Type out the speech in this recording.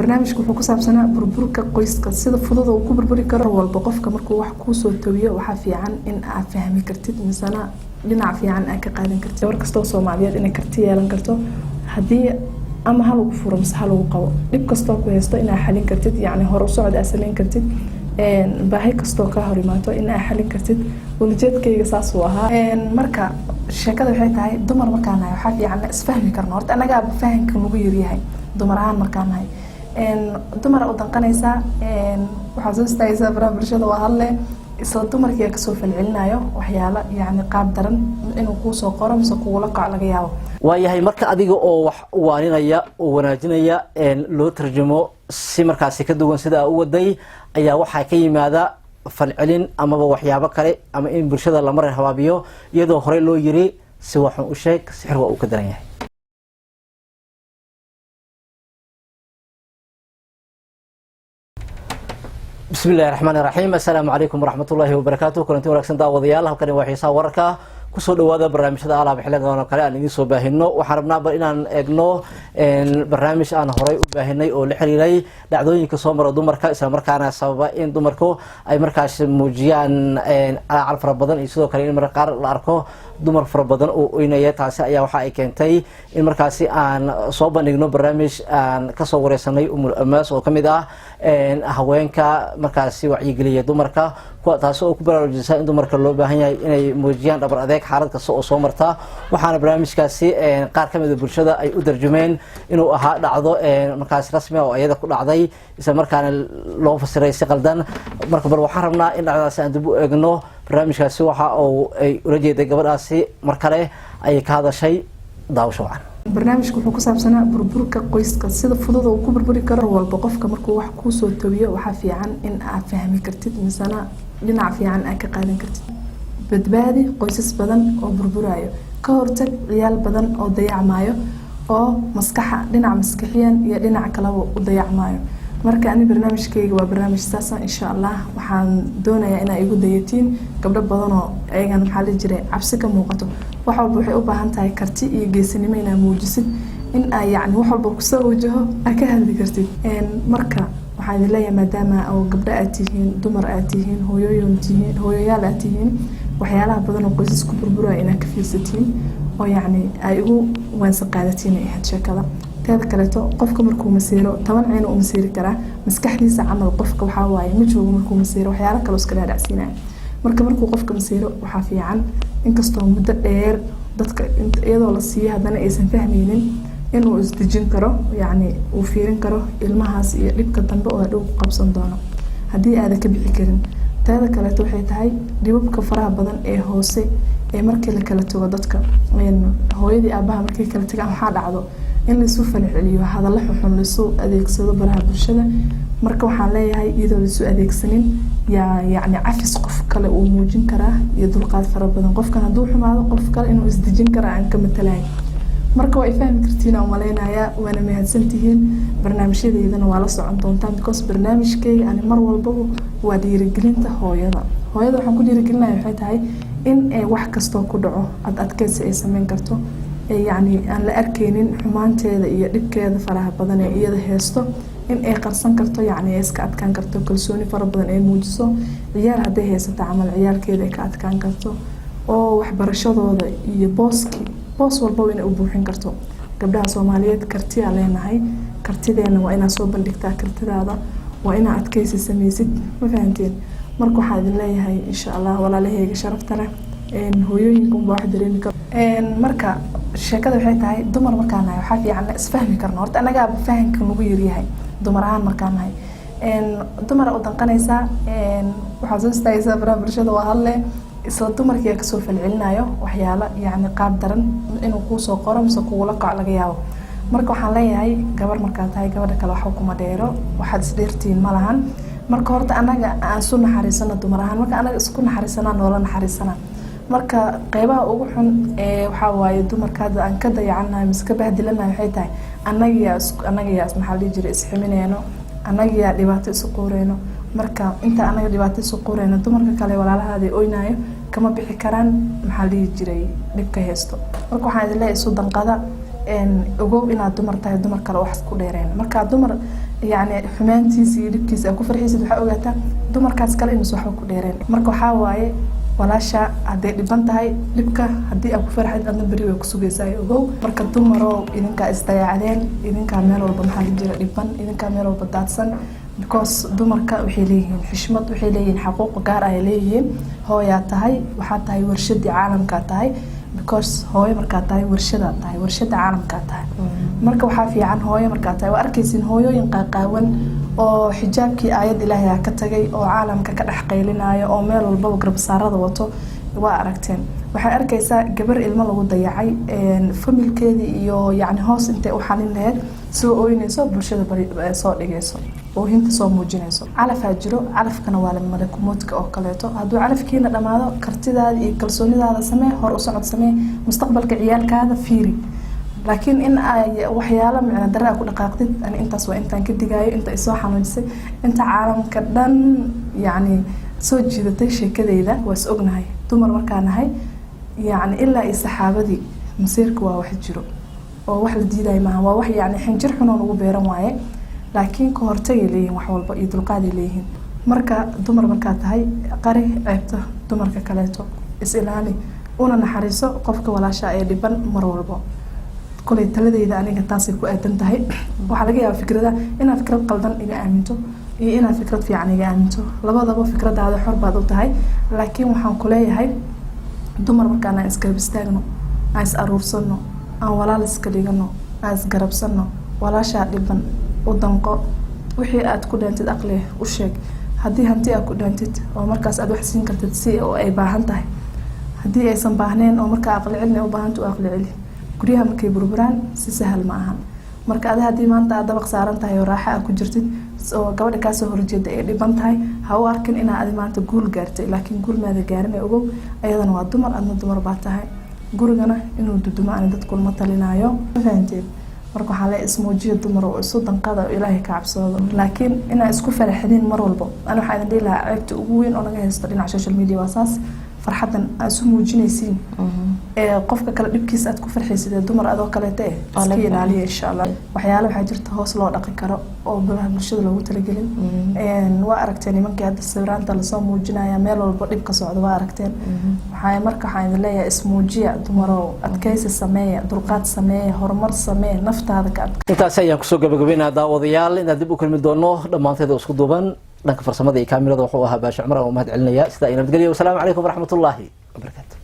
barnaamijku wuxuu ku saabsanaa burburka qoyska sida fudud uu ku burburi karo walba qofka markuu wax ku soo tawiyo waxa fiican in aad fahmi kartid misana dhinac fiican aad ka qaadan kartid war kasta oo Soomaaliyeed inay karti yeelan karto hadii ama hal ugu furo mise hal ugu qabo dib kasta ku haysto in aad xalin kartid yani hor u socod aad sameyn kartid baahi kasta ka hor imaato in aad xalin kartid walajeedkayga saas uu ahaa marka sheekada waxay tahay dumar markaan nahay waxa fiican isfahmi karno horta anaga fahanka ugu yaryahay dumar ahaan markaan nahay dumar u danqanaysa waxa soo istaaysa barnaamijyada waa hadle isla dumarkii ka soo falcelinayo waxyaalo yani qaab daran inuu ku soo qoro mise kuula qac laga yaabo waayahay marka adiga oo wax waaninaya oo wanaajinaya loo tarjumo si markaasi ka duwan sida uu waday ayaa waxa ka yimaada falcelin ama waxyaabo kale ama in bulshada la maray habaabiyo iyadoo hore loo yiri si waxan u sheeg sixir waa uu ka daran yahay بسم الله الرحمن الرحيم السلام عليكم ورحمة الله وبركاته كلنتي wanaagsan daawadayaal halkan waa xiisaa wararka ku soo dhawaada barnaamijyada alaab xilligan oo kale aan idin soo baahino waxaan rabnaa inaan eegno barnaamij aan horay u baahinay oo la xiriiray dhacdooyinka soo mara dumarka isla markaana sababa in dumarku ay markaas muujiyaan acal fara badan iyo sidoo kale in marka qaar la arko dumar fara badan oo oynaya taasi ayaa waxa ay keentay in markaasi aan soo bandhigno barnaamij aan ka soo wareysanay umul amaas oo kamid ah haweenka markaasi wacyigeliya dumarka taas oo ku baraarujisay in dumarka loo baahan yahay inay muujiyaan dhabar adeeg xaalad kasta oo soo marta waxaana barnaamijkaasi qaar kamid ah bulshada ay u darjumeen inuu ahaa dhacdo markaas rasmi ah oo ayada ku dhacday isla markaana loo fasiray si qaldan marka bal waxaan rabnaa in dhacdaasi aan dib u eegno barnaamijkaasi waxa uu ay ula jeeday gabadhaasi mar kale ay ka hadashay daawasho wacan barnaamijku wuxuu ku saabsanaa burburka qoyska sida fudud uu ku burburi karo walba qofka markuu wax ku soo tawiyo waxa fiican in aad fahmi kartid misana dhinac fiican aad ka qaadan kartid badbaadi qoysas badan oo burburayo ka hortag ciyaal badan oo dayacmaayo oo maskaxa dhinac maskaxiyan iyo dhinac kale u dayacmaayo marka ani barnaamijkayga waa barnaamij saasa insha Allah waxaan doonayaa in ay igu dayatiin gabdho badan oo ayagan maxaa la jiray cabsi ka muuqato wax walba waxay u baahan tahay karti iyo geesinimo inaad muujisid in ay yani wax walba ku soo wajaho aad ka hadli kartid marka waxaan leeyahay maadaama oo gabdho aad tihiin dumar aad tihiin hooyoyaal aad tihiin waxyaalaha badan oo qoysas ku burburaya inaad ka fiirsatiin oo yani ay ugu waansan qaadatiin ay had sheekada teeda kaleeto qofka markuu masiiro 10 ceen uu masiiri karaa maskaxdiisa camal qofka waxa waaye ma joogo markuu masiiro waxyaalo kale iska dhaadhacsiinaa markuu qofka masiiro waxa fiican inkastoo muddo dheer dadka iyadoo la siiyo hadana aysan fahmaynin inuu isdejin karo yani uu fiirin karo ilmahaas iyo dhibka dambe oo dhow qabsan doono hadii aad ka bixi karin teeda kaleeto waxay tahay dhibabka faraha badan ee hoose ee markii la kala tago dadka hooyadii aabaha markii kala tagaan waxa dhacdo in la soo falceliyo hadallo xun la soo adeegsado baraha bulshada marka waxaan leeyahay iyadoo la soo adeegsanin yani cafis qof kale uu muujin karaa iyo dulqaad fara badan qofkan hadduu xumaado qof kale inuu isdejin karo aan ka matalahay marka way fahmi kartiin oo maleynaya waana mahadsantihiin barnaamijyadeedana waa la socon doontaan because barnaamijkayga ani mar walba waa dhiirigelinta hooyada waxaan ku dhiirigelinayaa waxay tahay in wax kasta ku dhaco adkaysi ay sameyn karto يعني أنا لأركينين حمانتي إيه دبكة فرح بدن إيه ده هستو إن إيه قرصن كرتو يعني إسكات كان كرتو كل سوني فرح بدن إيه موجسو عيال هذا هست تعمل عيال كذا كات كان كرتو أو وحبر الشضو هذا بوس والبوين أبوحين كرتو قبلها سوماليات كرتي علينا هاي كرتي ده أنا وأنا صوب اللي كرتي هذا وأنا أتكيس سميسد ما فهمتين مركو حاد الله هاي إن شاء الله ولا له هيك شرفتنا إن هو يكون واحد رين marka sheekada waxay tahay dumar markaan nahay waxa fiican isfahmi karno horta anaga fahanka ugu yaryahay dumar ahaan markaan nahay dumar u danqanaysa waxa soo istaaysa barnaamijyada waa hadle isla dumarkii ka soo falcelinayo waxyaalo yani qaab daran inuu ku soo qoro mise kuula qac laga yaabo marka waxaan leeyahay gabar markaan tahay gabadha kale waxa kuma dheero waxaad isdheertiin ma lahan marka horta anaga aan soo naxariisano dumar ahaan marka anaga isku naxariisana noola naxariisana marka qaybaha ugu xun waxa waaye dumarka aan ka dayacanahay miska bahdilanahay waxay tahay anaga yaa maxaa la jiray isximinayno anaga yaa dhibaato isu qooreyno marka inta anaga dhibaato isu qooreyno dumarka kale walaalahaada oynayo kama bixi karaan maxaa la jiray dhibka heesto marka waxaan leeyahay isu danqada ogow inaad dumar tahay dumar kale wax ku dheereen marka dumar يعني xumaantiisa iyo dhibkiisa ku farxiisid waxa ogaataa dumarkaas kale inuu soo ku dheereen marka waxa waaye walaasha haday dhiban tahay dhibka hadii aad ku farxid adna bari way ku sugaysaa ogow marka dumaro idinka isdayaacdeen idinka meel walba maxaa jira dhiban idinka meel walba daadsan because dumarka waxay leeyihiin xishmad waxay leeyihiin xaquuq gaar ah ay leeyihiin hooyaa tahay waxa tahay warshadii caalamka tahay because hooyo marka tahay warshada caalamka tahay marka waxa fiican hooyo marka tahay waa arkaysin hooyooyin qaaqaawan oo xijaabkii aayad ilaahay ka tagay oo caalamka ka dhax qaylinaayo oo meel walba garab saarada wato waa aragteen waxay arkaysaa gabar ilmo lagu dayacay familkeedii iyo yani hoos intay u xalin lahayd soo ooynayso bulshada bari soo dhigayso oo hinta soo muujinayso calafaa jiro calafkana waa la malakumoodka oo kaleeto hadduu calafkiina dhamaado kartidaada iyo kalsoonidaada samee hor u socod samee mustaqbalka ciyaalkaada fiiri laakiin in ay waxyaalo macna daraa ku dhaqaaqdid ani intaas waa intaan ka digaayo inta ay soo xanuujisay inta caalamka dhan yani soo jiidatay sheekadeyda waa is ognahay dumar markaan nahay yani ilaa ay saxaabadii masiirka waa wax jiro oo wax la diiday maaha waa wax yani xinjir xun oo lagu beeran waaye laakiin ka hortagay leeyihiin wax walba iyo dulqaad ay leeyihiin marka dumar markaa tahay qari ceebta dumarka kaleeto is ilaali una naxariiso qofka walaasha ee dhiban mar walba kulay taladeyda aniga taas ay ku aadan tahay waxa laga yaabaa fikrada inaad fikrad qaldan iga aaminto iyo inaad fikrad fiican iga aaminto labadaba fikradaada xor baad u tahay laakiin waxaan ku leeyahay dumar markaan aan iska istaagno aan is aruursano aan walaal iska dhigano aan is garabsano walaasha dhiban u danqo wixii aad ku dhaantid aqli u sheeg hadii hanti aad ku dhaantid oo markaas aad wax siin kartid si oo ay baahan tahay hadii aysan baahneen oo marka aqli cilmi u baahan tahay aqli cilmi guriyaha markay burburaan si sahal ma ahan marka aad hadii maanta aad dabaq saaran tahay oo raaxa ku jirtid oo gabadha ka soo horjeeda ay dhiban tahay ha u arkin in aad maanta guul gaartay laakiin guul maada gaarin ogow ayadana waa dumar adna dumar baa tahay gurigana inuu dudumo aan dad kulma talinaayo fahanteen marka waxa la ismoojiyo dumar oo isu danqada ilaahay ka cabsado laakiin ina isku faraxdin mar walba ana waxa idin leeyahay ceebta ugu weyn oo naga haysto dhinaca social media wasaas farxadan asu muujinaysiin qofka kala dhibkiisa aad ku farxaysid dumar adoo kale tee iska ilaaliyo insha Allah waxyaalo waxa jirta hoos loo dhaqi karo oo bulshada loogu talagelin waa aragteen nimanka hadda sawiraanta la soo muujinaya meel walba dhib ka socdo waa aragteen waxay marka waxaan leeyahay ismuujiya dumaro adkaysi sameeya dulqaad sameeya horumar sameeya naftaada ka intaas ayaan ku soo gabagabeynaa daawadayaal inaan dib u kulmi doono dhamaanteeda isku duuban dhanka farsamada iyo kaamirada wuxuu ahaa Baasha Cumar oo mahad celinaya sida ay nabadgeliyo. Wassalaamu calaykum waraxmatullaahi wabarakaatuh.